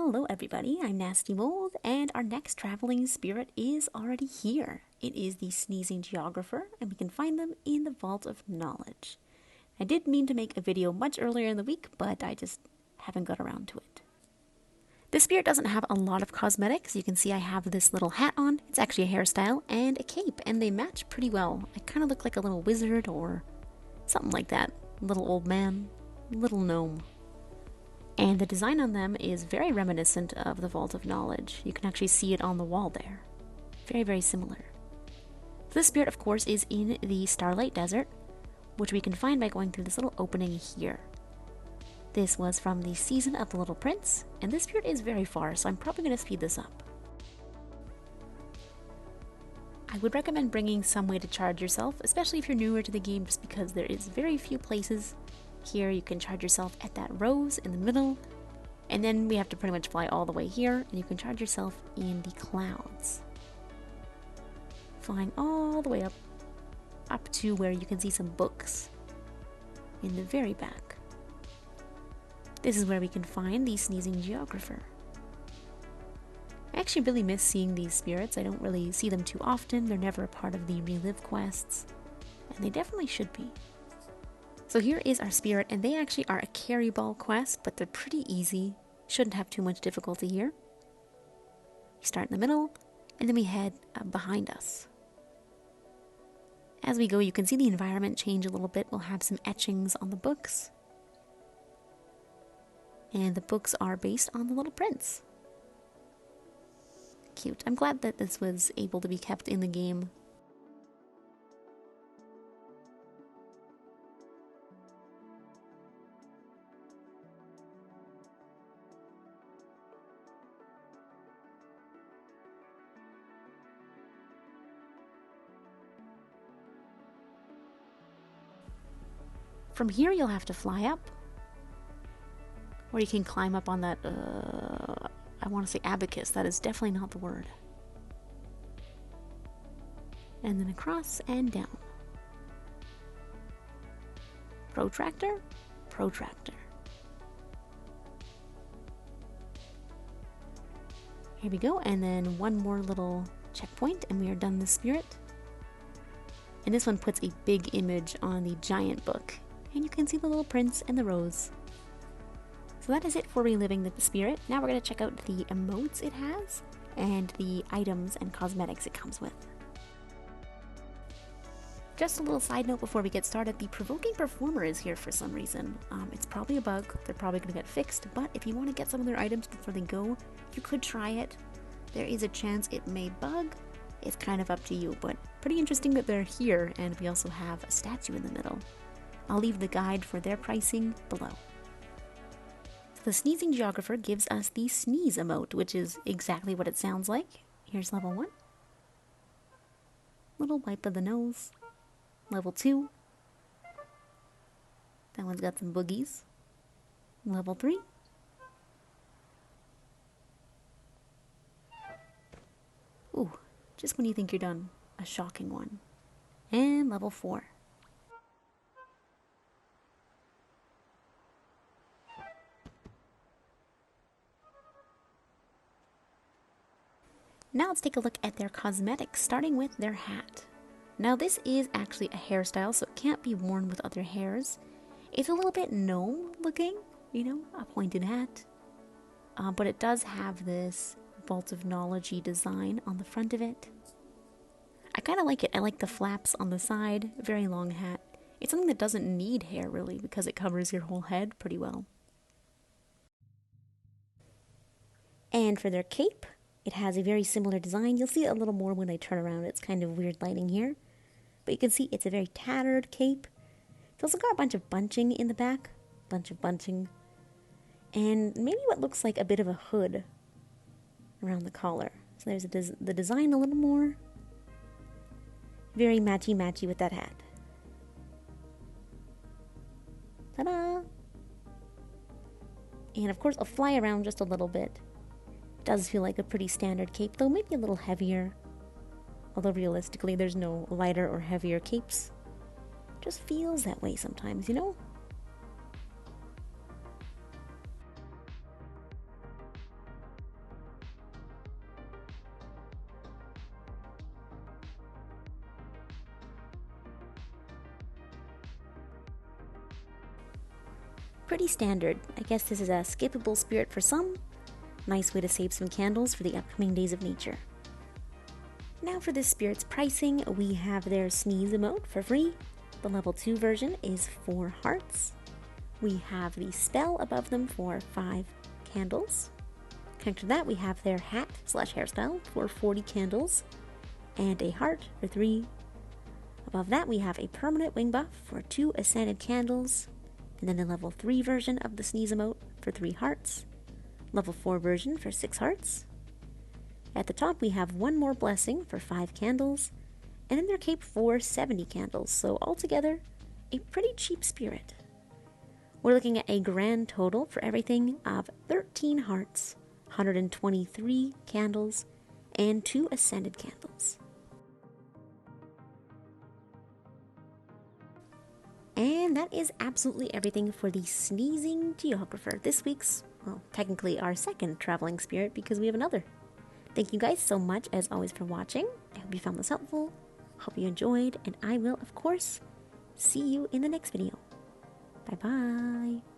Hello everybody, I'm nastymold, and our next traveling spirit is already here. It is the Sneezing Geographer, and we can find them in the Vault of Knowledge. I did mean to make a video much earlier in the week, but I just haven't got around to it. This spirit doesn't have a lot of cosmetics. You can see I have this little hat on. It's actually a hairstyle and a cape, and they match pretty well. I kind of look like a little wizard or something like that. Little old man, little gnome. And the design on them is very reminiscent of the Vault of Knowledge. You can actually see it on the wall there. Very, very similar. This spirit, of course, is in the Starlight Desert, which we can find by going through this little opening here. This was from the Season of the Little Prince, and this spirit is very far, so I'm probably going to speed this up. I would recommend bringing some way to charge yourself, especially if you're newer to the game, just because there is very few places. Here you can charge yourself at that rose in the middle, and then we have to pretty much fly all the way here, and you can charge yourself in the clouds. Flying all the way up to where you can see some books in the very back. This is where we can find the Sneezing Geographer. I actually really miss seeing these spirits. I don't really see them too often. They're never a part of the relive quests, and they definitely should be. So here is our spirit, and they actually are a carry ball quest, but they're pretty easy. Shouldn't have too much difficulty here. We start in the middle, and then we head behind us. As we go, you can see the environment change a little bit. We'll have some etchings on the books. And the books are based on the Little Prince. Cute. I'm glad that this was able to be kept in the game. From here, you'll have to fly up. Or you can climb up on that, I want to say abacus. That is definitely not the word. And then across and down. Protractor, protractor. Here we go, and then one more little checkpoint, and we are done the spirit. And this one puts a big image on the giant book. And you can see the Little Prince and the rose. So that is it for reliving the spirit. Now we're going to check out the emotes it has and the items and cosmetics it comes with. Just a little side note before we get started, the Provoking performer is here for some reason. It's probably a bug, they're probably going to get fixed, but if you want to get some of their items before they go, you could try it. There is a chance it may bug. It's kind of up to you, but pretty interesting that they're here, and we also have a statue in the middle. I'll leave the guide for their pricing below. The Sneezing Geographer gives us the sneeze emote, which is exactly what it sounds like. Here's level 1. Little wipe of the nose. Level 2. That one's got some boogies. Level 3. Ooh, just when you think you're done, a shocking one. And level 4. Now let's take a look at their cosmetics, starting with their hat. Now this is actually a hairstyle, so it can't be worn with other hairs. It's a little bit gnome looking, you know, a pointed hat. But it does have this Vault of Knowledge-y design on the front of it. I kind of like it. I like the flaps on the side, very long hat. It's something that doesn't need hair really because it covers your whole head pretty well. And for their cape, it has a very similar design. You'll see it a little more when I turn around. It's kind of weird lighting here. But you can see it's a very tattered cape. It's also got a bunch of bunching in the back. Bunch of bunching. And maybe what looks like a bit of a hood around the collar. So there's the design a little more. Very matchy-matchy with that hat. Ta-da! And of course, I'll fly around just a little bit. Does feel like a pretty standard cape, though maybe a little heavier. Although realistically, there's no lighter or heavier capes. Just feels that way sometimes, you know? Pretty standard. I guess this is a skippable spirit for some. Nice way to save some candles for the upcoming days of nature. Now for this spirit's pricing, we have their sneeze emote for free. The level 2 version is 4 hearts. We have the spell above them for 5 candles. Connected to that, we have their hat/hairstyle for 40 candles and a heart for 3. Above that, we have a permanent wing buff for 2 ascended candles, and then the level 3 version of the sneeze emote for 3 hearts, level 4 version for 6 hearts. At the top, we have one more blessing for 5 candles, and then their cape for 70 candles, so altogether, a pretty cheap spirit. We're looking at a grand total for everything of 13 hearts, 123 candles, and 2 ascended candles. And that is absolutely everything for the Sneezing Geographer, this week's, well, technically our second traveling spirit because we have another. Thank you guys so much as always for watching. I hope you found this helpful, hope you enjoyed, and I will of course see you in the next video. Bye bye!